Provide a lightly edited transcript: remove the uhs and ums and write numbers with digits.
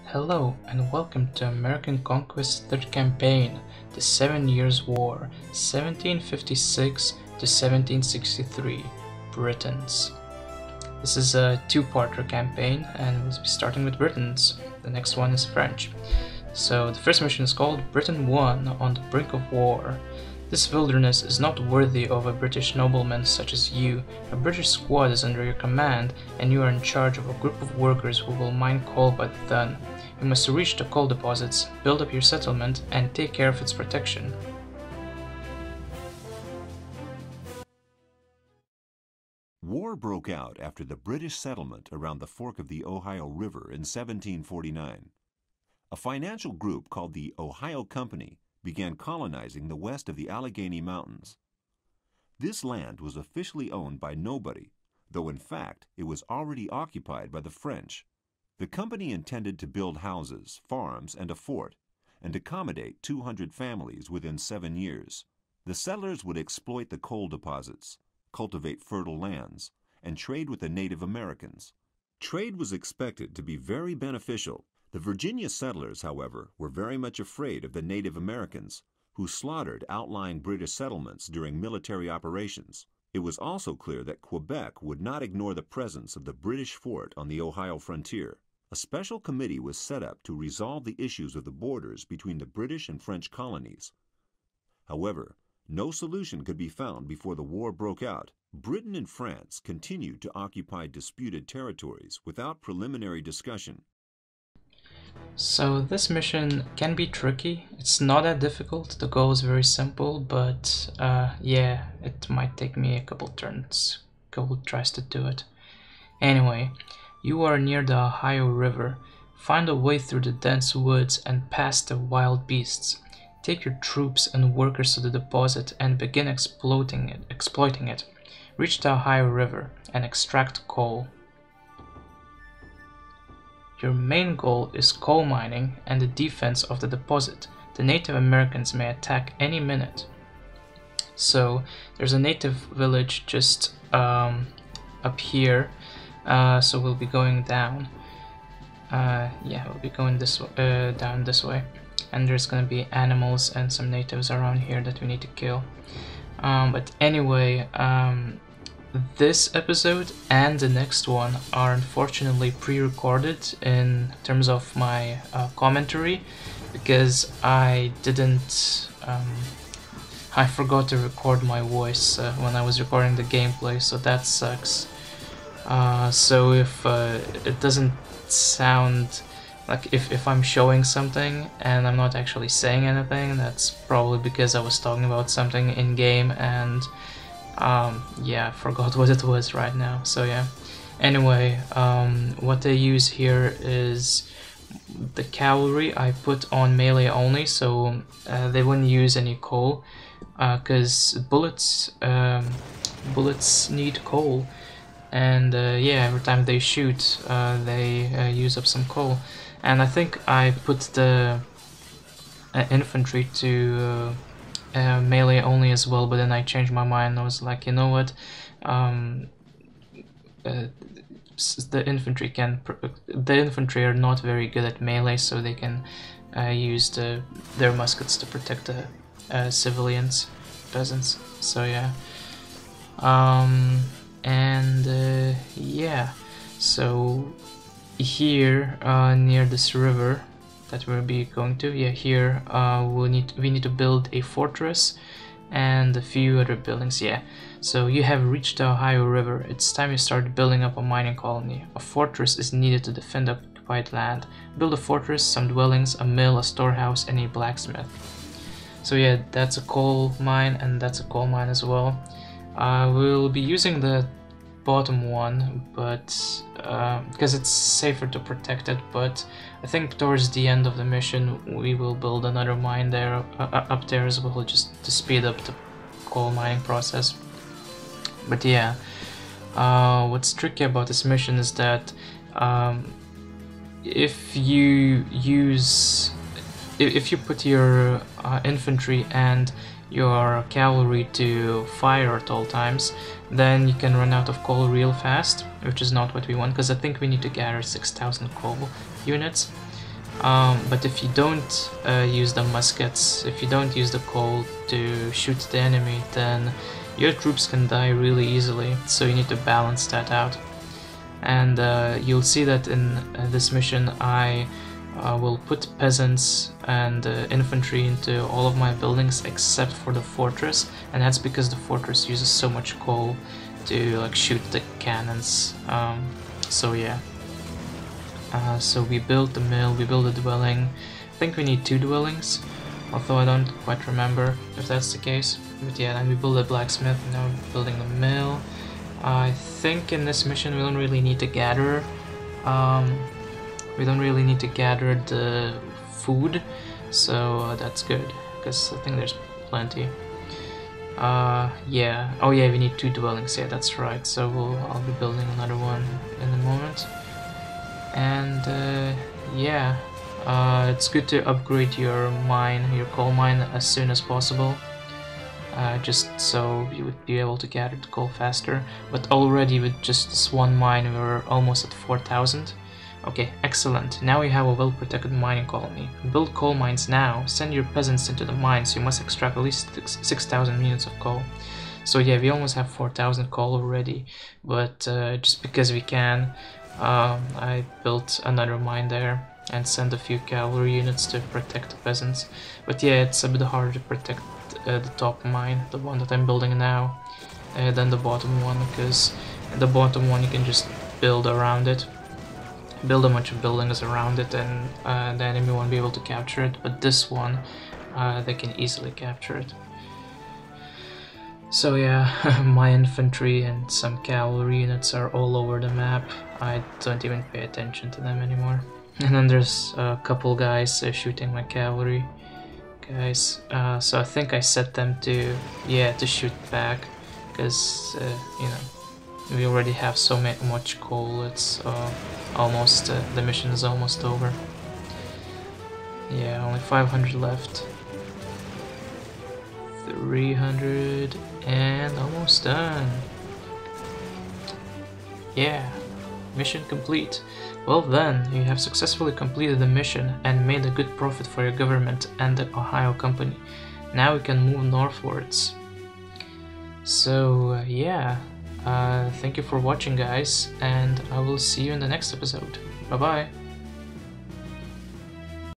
Hello and welcome to American Conquest's third campaign, the 7 Years' War, 1756 to 1763, Britons. This is a two-parter campaign and we'll be starting with Britons. The next one is French. So the first mission is called Britain 1 on the Brink of War. This wilderness is not worthy of a British nobleman such as you. A British squad is under your command, and you are in charge of a group of workers who will mine coal by the ton. You must reach the coal deposits, build up your settlement, and take care of its protection. War broke out after the British settlement around the fork of the Ohio River in 1749. A financial group called the Ohio Company began colonizing the west of the Allegheny Mountains. This land was officially owned by nobody, though in fact it was already occupied by the French. The company intended to build houses, farms, and a fort, and accommodate 200 families within 7 years. The settlers would exploit the coal deposits, cultivate fertile lands, and trade with the Native Americans. Trade was expected to be very beneficial. The Virginia settlers, however, were very much afraid of the Native Americans, who slaughtered outlying British settlements during military operations. It was also clear that Quebec would not ignore the presence of the British fort on the Ohio frontier. A special committee was set up to resolve the issues of the borders between the British and French colonies. However, no solution could be found before the war broke out. Britain and France continued to occupy disputed territories without preliminary discussion. So this mission can be tricky. It's not that difficult, the goal is very simple, but yeah, it might take me a couple tries to do it. Anyway, you are near the Ohio River. Find a way through the dense woods and past the wild beasts. Take your troops and workers to the deposit and begin exploiting it. Reach the Ohio River and extract coal. Your main goal is coal mining and the defense of the deposit. The Native Americans may attack any minute. So there's a native village just up here, so we'll be going down. Yeah, we'll be going down this way. And there's gonna be animals and some natives around here that we need to kill. But anyway, this episode and the next one are unfortunately pre-recorded in terms of my commentary, because I forgot to record my voice when I was recording the gameplay, so that sucks. So if it doesn't sound like if I'm showing something and I'm not actually saying anything, that's probably because I was talking about something in game and yeah, I forgot what it was right now. So yeah, anyway, what they use here is the cavalry. I put on melee only, so they wouldn't use any coal, because bullets need coal, and yeah, every time they shoot they use up some coal. And I think I put the infantry to melee only as well, but then I changed my mind. I was like, you know what, the infantry are not very good at melee, so they can use their muskets to protect the civilians, peasants. So yeah, and yeah, so here near this river that we'll be going to, yeah, here we need to build a fortress and a few other buildings. Yeah, so you have reached the Ohio River. It's time you start building up a mining colony. A fortress is needed to defend occupied land. Build a fortress, some dwellings, a mill, a storehouse, and a blacksmith. So yeah, that's a coal mine and that's a coal mine as well. We'll be using the bottom one, but because it's safer to protect it, but I think towards the end of the mission we will build another mine there, up there as well, just to speed up the coal mining process. But yeah, what's tricky about this mission is that if you put your infantry and your cavalry to fire at all times, then you can run out of coal real fast, which is not what we want, because I think we need to gather 6,000 coal units. But if you don't use the muskets, if you don't use the coal to shoot the enemy, then your troops can die really easily, so you need to balance that out. And you'll see that in this mission I will put peasants and infantry into all of my buildings except for the fortress, and that's because the fortress uses so much coal to like shoot the cannons. So yeah. So we built the mill, we built a dwelling. I think we need 2 dwellings, although I don't quite remember if that's the case. But yeah, and we built a blacksmith, now we're building the mill. I think in this mission we don't really need to gather the food, so that's good, because I think there's plenty. Yeah, oh yeah, we need 2 dwellings, yeah, that's right, so I'll be building another one in a moment. And yeah, it's good to upgrade your coal mine as soon as possible, just so you would be able to gather the coal faster. But already with just this one mine we're almost at 4,000. Okay, excellent. Now we have a well-protected mining colony. Build coal mines now. Send your peasants into the mines. You must extract at least 6,000 units of coal. So yeah, we almost have 4,000 coal already, but just because we can, I built another mine there and sent a few cavalry units to protect the peasants. But yeah, it's a bit harder to protect the top mine, the one that I'm building now, than the bottom one, because the bottom one you can just build around it. Build a bunch of buildings around it and the enemy won't be able to capture it, but this one, they can easily capture it. So yeah, my infantry and some cavalry units are all over the map. I don't even pay attention to them anymore. And then there's a couple guys shooting my cavalry guys. So I think I set them to shoot back, because you know, we already have so much coal. It's almost the mission is almost over. Yeah, only 500 left. 300 and almost done. Yeah, mission complete. Well then, you have successfully completed the mission and made a good profit for your government and the Ohio company. Now we can move northwards. So yeah, thank you for watching guys, and I will see you in the next episode. Bye bye.